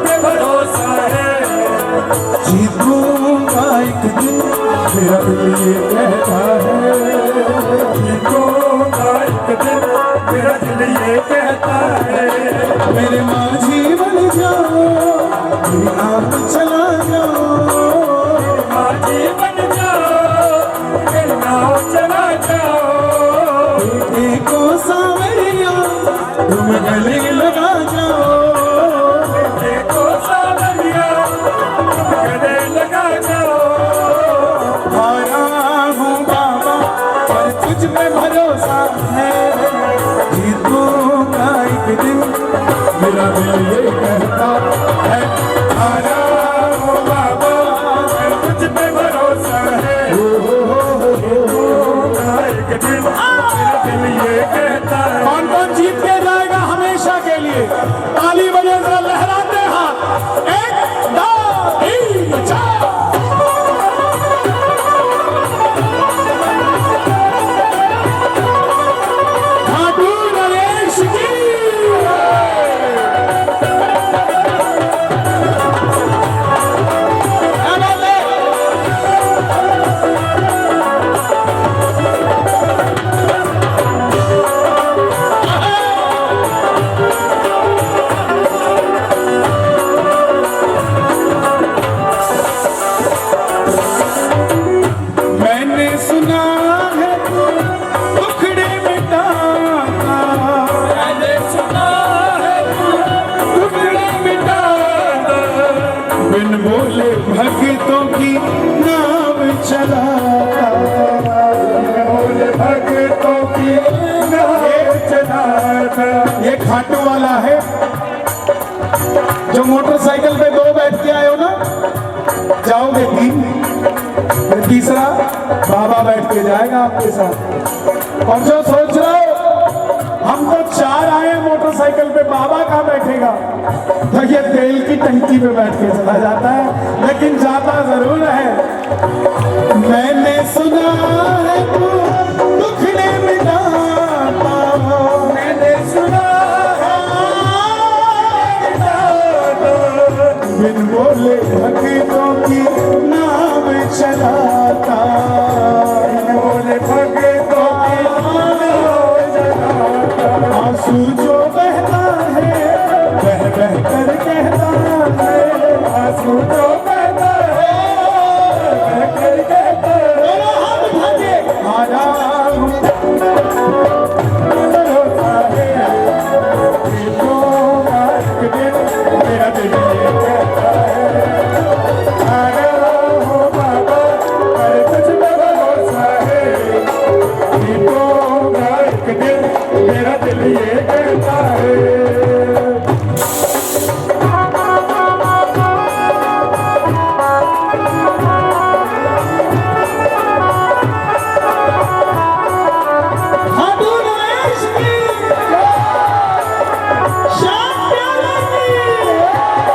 पे भरोसा है। जीतूंगा एक दिन मेरा दिल ये कहता है, जीतूंगा एक दिन मेरा दिल ये कहता है। मेरे माझी बन जाओ, मेरी आँख चला जाओ, माझी बन जाओ, मेरी नाव चला जाओ। देखो सावरिया तुम गले लगा जाओ, देखो सावरिया तुम गले लगा जाओ। हारा हूँ बाबा पर तुझ पे भरोसा है, जीतूंगा एक दिन मेरा दिल ये कहता है। हारा हूँ बाबा पर तुझ पे भरोसा है। जीतूंगा एक दिन मेरा दिल ये कहता है। कौन कौन जीत के जाएगा हमेशा के लिए? ताली बजे जरा लहराते हाथ, 1 2 3 4। खाटू नरेश की मैंने सुना है टुकड़े मिटाता, मैंने सुना है तू टुकड़े मिटाता। बिन बोले भक्तों की नाम चलाता, बोले भक्तों की नाव चलाता। ये खाटू वाला है जो मोटरसाइकिल पे 2 बैठ के आए हो ना, जाओगे 3, फिर तीसरा बाबा बैठ के जाएगा आपके साथ। और जो सोच रहे हो हम तो 4 आए मोटरसाइकिल पे, बाबा कहाँ बैठेगा? तो ये तेल की टंकी पे बैठ के चला जाता है, लेकिन जाता जरूर है। मैंने सुना है तू दुखड़े मिटाता, मैंने सुना है बिन बोले भक्तों की नाम चलाता, बोले भक्तों की नाव चलाता। आंसू जो बहता है बह बह कर कहता है, आंसू जो बहता है बहकर कहता है। बोलो हम भागे आजा भरोसा है। जीतूंगा एक दिन मेरा दिल ये कहता है। हारा हूँ बाबा पर तुझ पे भरोसा है। जीतूंगा एक दिन मेरा दिल ये कहता है। खाटू नरेश की श्याम प्यारे की।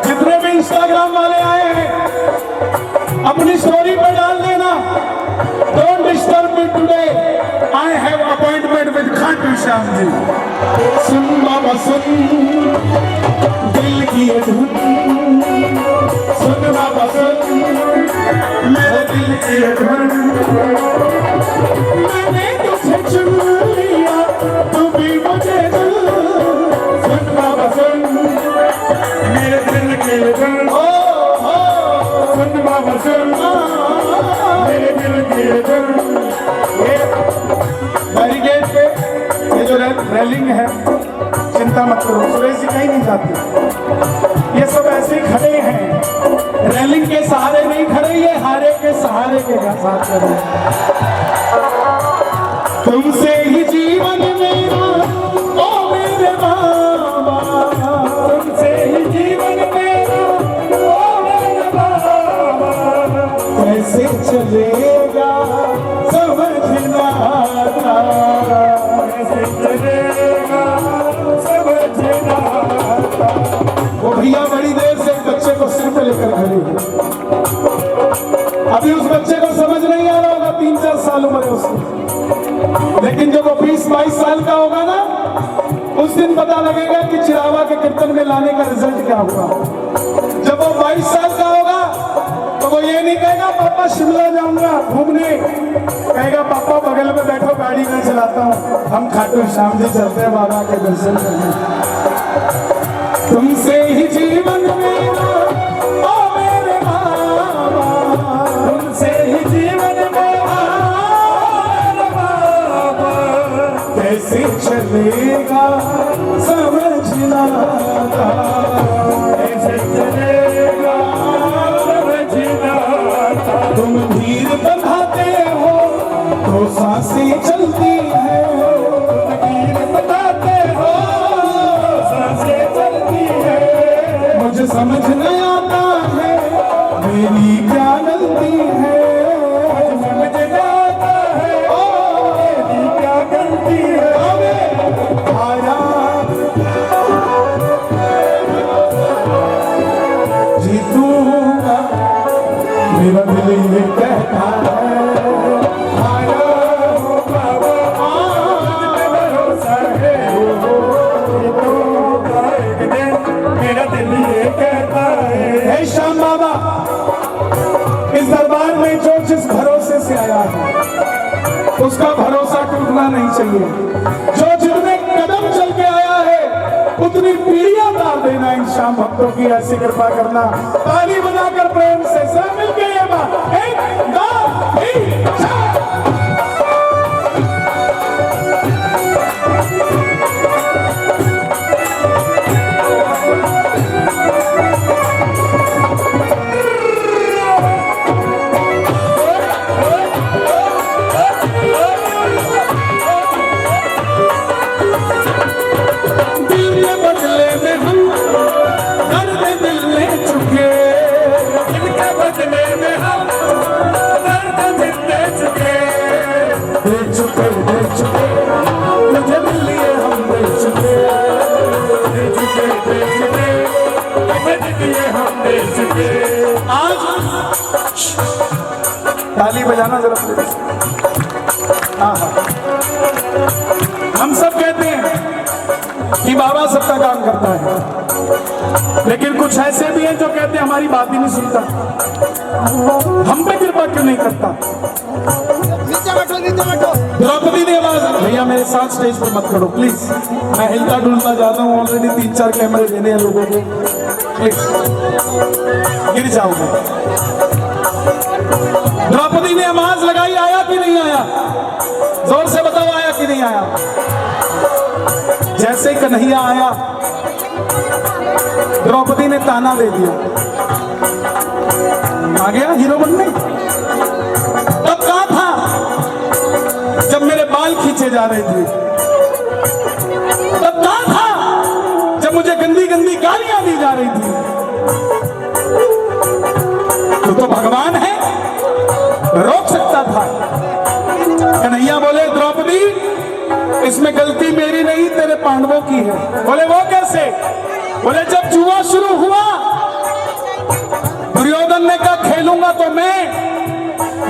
जितने भी इंस्टाग्राम वाले आए हैं अपनी स्टोरी पे डाल देना, don't disturb me today, I have appointment with Khatu Shyam ji. सुन बाबा सुन दिल की ये धुन, सुन बाबा सुन मेरे दिल की ये धुन, मैंने तुझे चुन लिया तू भी मुझे चुन, सुन बाबा सुन मेरे दिल के धुन। सुन बाबा सुन मेरे दिल के धुन। बैरिकेड पे ये जो रेलिंग है, चिंता मत करो, सुरेश जी कहीं नहीं जाती। ये सब ऐसे ही खड़े हैं, रेलिंग के सहारे नहीं खड़े, ये हारे के सहारे के साथ खड़े हैं। तुमसे ही जीवन मेरा ओ मेरे बाबा, तुमसे ही जीवन मेरा ओ मेरे बाबा। कैसे चलेगा समझ ना आता, कैसे चलेगा समझना था। वो भैया बड़ी देर से एक बच्चे को सिर पे लेकर खड़े हैं। अभी उस बच्चे को समझ नहीं आ रहा होगा, 3-4 साल उम्र है उसकी, लेकिन जब वो 20-22 साल का होगा ना, उस दिन पता लगेगा कि चिरावा के कीर्तन में लाने का रिजल्ट क्या हुआ। जब वो 22 साल का होगा तो वो ये नहीं कहेगा पापा शिमला जाऊंगा घूमने, कहेगा पापा बगल में बैठो गाड़ी मैं चलाता हूँ, हम खाटू श्याम जी चलते हैं बाबा के दर्शन करने। तुमसे ही जीवन मेरा ओ मेरे बाबा, तुमसे ही जीवन मेरा बाबा, कैसे चलेगा समझना था। कैसे चलेगा समझना था। तुम धीर बंधाते हो तो सांसें चलती है, तीर बताते हो सांसें चलती है। मुझे समझ नहीं आता है मेरी क्या गलती है। समझ जाता है मेरी क्या गलती है। आया जीतूंगा मेरा दिल ये कहता है। आया हो बाबा मुझ पे भरोसा है, जीतूंगा एक दिन मेरा दिल ये कहता है। हे श्याम बाबा, इस दरबार में जो जिस भरोसे से आया है उसका भरोसा टूटना नहीं चाहिए। जो जितने कदम चल के आया है उतनी पीढ़ियां तार देना। इन श्याम भक्तों की ऐसी कृपा करना। ताली बजाकर प्रेम से सब मिलकर ये बात 1 2 3 4। ताली बजाना जरा प्लीज। हाँ हाँ, हम सब कहते हैं कि बाबा सबका काम करता है, लेकिन कुछ ऐसे भी हैं जो कहते हैं हमारी बात ही नहीं सुनता, हम पे कृपा क्यों नहीं करता। द्रौपदी ने आवाज, भैया मेरे साथ स्टेज पर मत करो प्लीज, मैं हिलता डुलता जाता हूँ, ऑलरेडी 3-4 कैमरे देने हैं लोगों को, प्लीज गिर जाओगे। द्रौपदी ने आवाज लगाई, आया कि नहीं आया, जोर से बताओ आया कि नहीं आया। जैसे ही कन्हैया आया द्रौपदी ने ताना दे दिया, आ गया हीरो बनने। तब कहां था जब मेरे बाल खींचे जा रहे थे, तब कहां था जब मुझे गंदी गंदी गालियां दी जा रही थी। तो भगवान है, रोक सकता था। कन्हैया बोले द्रौपदी इसमें गलती मेरी नहीं तेरे पांडवों की है। बोले वो कैसे? बोले जब जुआ शुरू हुआ दुर्योधन ने कहा खेलूंगा तो मैं,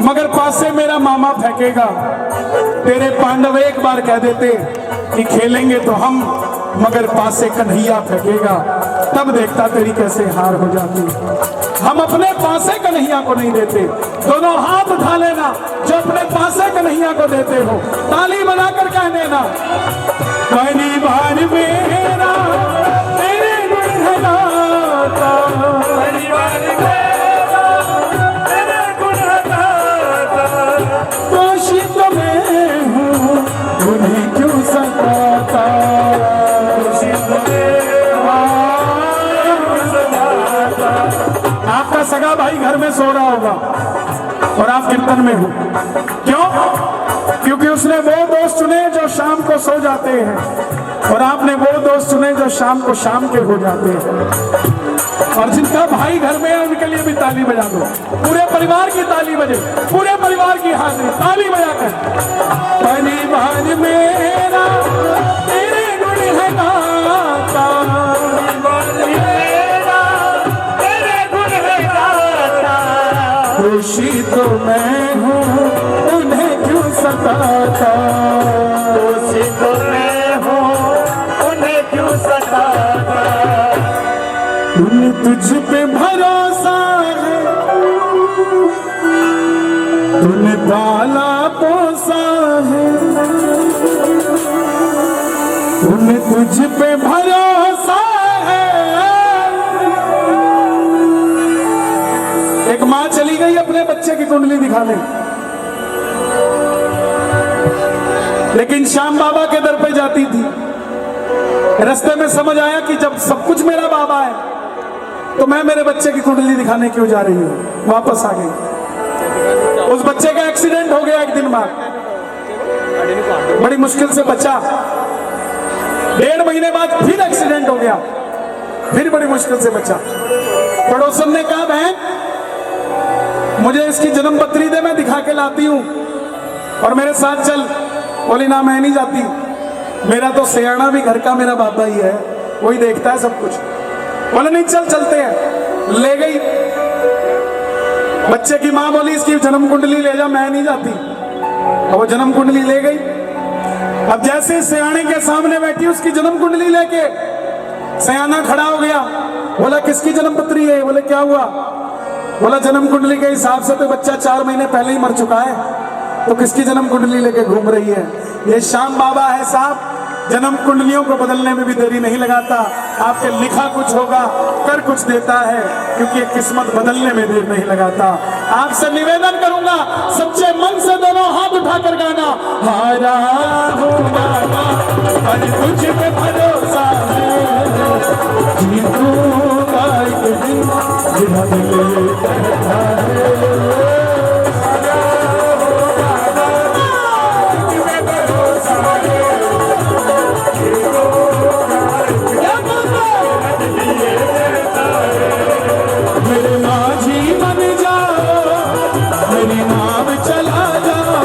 मगर पासे मेरा मामा फेंकेगा। तेरे पांडव एक बार कह देते कि खेलेंगे तो हम, मगर पासे कन्हैया फेंकेगा, तब देखता तेरी कैसे हार हो जाती। हम अपने पासे कन्हैया को नहीं देते। दोनों हाथ उठा लेना जो अपने पासे कन्हैया को देते हो, ताली बनाकर कह देना पहली बार मेरा तेरे गुण है गाता, पहली बार मेरा तेरे गुण है गाता। दोषी तो मैं हूँ उन्हें क्यों सताता। दोषी तो मैं हूँ सताता। आपका सगा भाई घर में सो रहा होगा और आप कीर्तन में हो, क्यों? क्योंकि उसने वो दोस्त चुने जो शाम को सो जाते हैं और आपने वो दोस्त चुने जो शाम को शाम के हो जाते हैं। और जिनका भाई घर में है उनके लिए भी ताली बजा दो, पूरे परिवार की ताली बजे, पूरे परिवार की हाजिरी, ताली बजाकर। परिवार मेरा तेरे गुण है गाता, मेरा तेरे गुण है गाता, खुशी तो मैं हूँ उन्हें क्यों सताता, खुशी तो मैं हूँ उन्हें क्यों सताता। तुझ पे भरोसा है, तूने पाला पोसा है, तूने तुझ पे भरोसा है। एक माँ चली गई अपने बच्चे की कुंडली दिखाने, लेकिन श्याम बाबा के दर पे जाती थी। रास्ते में समझ आया कि जब सब कुछ मेरा बाबा है तो मैं मेरे बच्चे की कुंडली दिखाने क्यों जा रही हूँ। वापस आ गई। उस बच्चे का एक्सीडेंट हो गया एक दिन बाद, बड़ी मुश्किल से बचा। 1.5 महीने बाद फिर एक्सीडेंट हो गया, फिर बड़ी मुश्किल से बचा। पड़ोसन ने कहा बहन मुझे इसकी जन्म पत्री दे, मैं दिखा के लाती हूँ और मेरे साथ चल। बोली ना मैं नहीं जाती, मेरा तो सयाना भी घर का मेरा बाबा ही है, वही देखता है सब कुछ। बोले नहीं चल चलते हैं। ले गई। बच्चे की माँ बोली इसकी जन्म कुंडली ले जा, मैं नहीं जाती। और वो जन्म कुंडली ले गई। अब जैसे सयाने के सामने बैठी उसकी जन्म कुंडली लेके, सयाना खड़ा हो गया। बोला किसकी जन्म पत्री है? बोले क्या हुआ? बोला जन्म कुंडली के हिसाब से तो बच्चा 4 महीने पहले ही मर चुका है, तो किसकी जन्म कुंडली लेके घूम रही है? ये श्याम बाबा है साहब, जन्म कुंडलियों को बदलने में भी देरी नहीं लगाता। आपके लिखा कुछ होगा, कर कुछ देता है, क्योंकि ये किस्मत बदलने में देर नहीं लगाता। आपसे निवेदन करूंगा सच्चे मन से दोनों हाथ उठाकर गाना, हारा हूं बाबा पर तुझ पे भरोसा है, जीतूंगा एक दिन जितना दिल कहता है। मेरे माझी बन जाओ, मेरी नाव चला जाओ,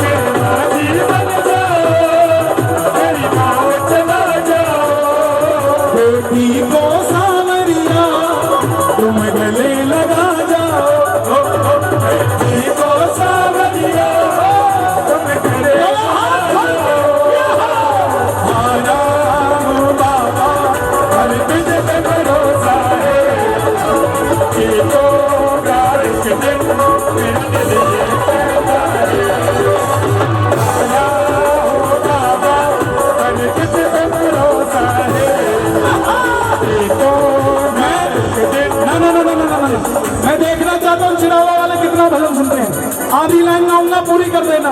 मेरे माझी बन जाओ, मेरी नाव चला जाओ, बेटी को सावरिया तुम गले लगा जाओ, बेटी को सावरिया तुम गले लगा जाओ। हारा हूं बाबा हर तुझ पे भरोसा है, जीतूंगा एक दिन मेरा दिल ये कहता है। हारा हूं बाबा हर तुझ पे भरोसा है, जीतूंगा एक दिन। मैं देखना चाहता हूँ चिरावा वाले कितना भजन सुनते हैं। आधी लाइन गाऊंगा, पूरी कर देना,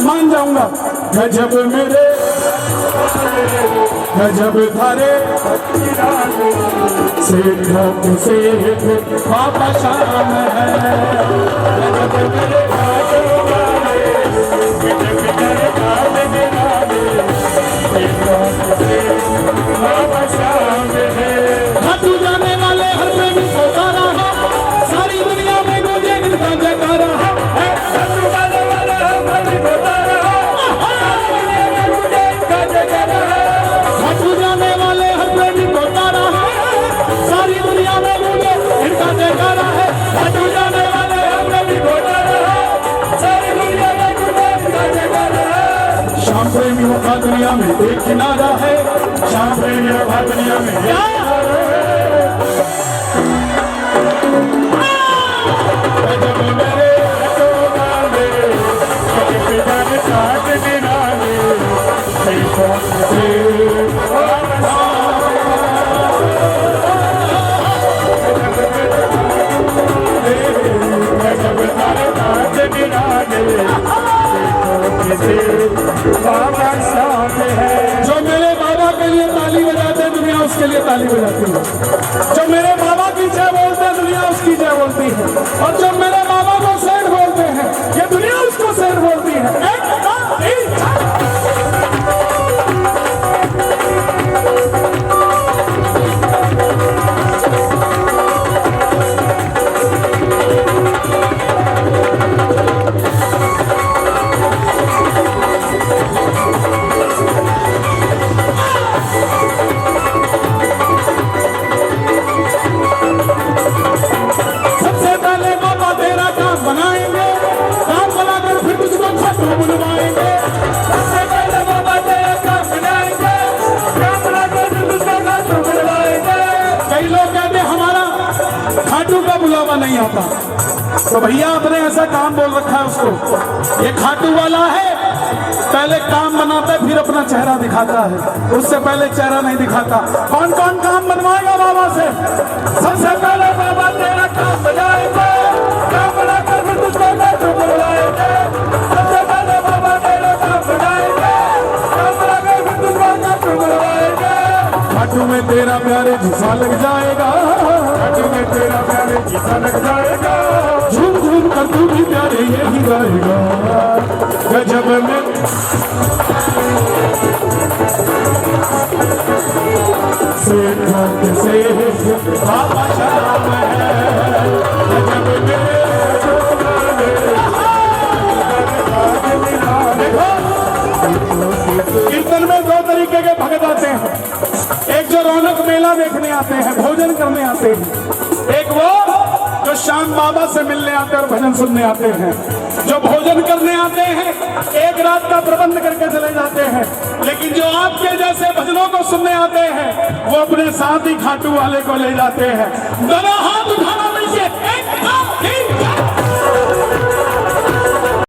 मान जाऊंगा। गजब मेरे गजब थारे सेठों से बाबा शाम है, गजब मेरे बाजू वाले, गजब तेरे काल निराले, सेठों से बाबा शाम है। खाटू जाने वाले हर प्रेमी को तारा है, सारी दुनिया में गूंजे इनका जयकारा है। खाटू जाने वाला हर प्रेमी को तारा है, सारी दुनिया में गूंजे इनका जयकारा है। खाटू जाने वाले हर प्रेमी को तारा है, सारी दुनिया में गूंजे इनका जयकारा है। खाटू जाने वाले हर प्रेमी को तारा है, सारी दुनिया में गूंजे इनका जयकारा है। शाम प्रेमियों का दुनिया में एक किनारा है, शाम प्रेमियों का दुनिया में एक किनारा है। गजब मेरे हाथों वाले, गजब तेरे काल निराले, सेठों से बाबा शाम है। गजब तेरे काल निराले, सेठों से बाबा शाम है। जो मेरे बाबा के लिए ताली बजाते हैं दुनिया उसके लिए ताली बजाती है। जो मेरे बाबा की जय बोलते हैं दुनिया उसकी जय बोलती है, और जो मेरे बाबा को शेर बोलते हैं ये दुनिया उसको शेर बोलती है। एक, दो, तीन, चार। नहीं आता। तो भैया आपने ऐसा काम बोल रखा है उसको, ये खाटू वाला है, पहले काम बनाता है फिर अपना चेहरा दिखाता है, उससे पहले चेहरा नहीं दिखाता। कौन कौन काम बनवाएगा बाबा से? सबसे पहले बाबा तेरा काम बनाएगा, काम बनाकर फिर तुझको खाटू बुलवाएंगे। सबसे पहले बाबा तेरा काम बनाएगा, काम बनाकर फिर तुझको खाटू बुलवाएंगे। खाटू में तेरा प्यारे झूसा लग जाएगा, खाटू में तेरा प्यारे झूसा लग जाएगा। झूम झूम कर तू भी प्यारे यही गाएगा, गजब में से बाबा शराब है, गजब में कीर्तन में दो तरीके के भगत आते हैं, एक जो रौनक मेला देखने आते हैं, भोजन करने आते हैं, एक वो जो शाम बाबा से मिलने आते हैं और भजन सुनने आते हैं। जो भोजन करने आते हैं एक रात का प्रबंध करके चले जाते हैं, लेकिन जो आपके जैसे भजनों को सुनने आते हैं वो अपने साथ ही खाटू वाले को ले जाते हैं। दोनों हाथ उठा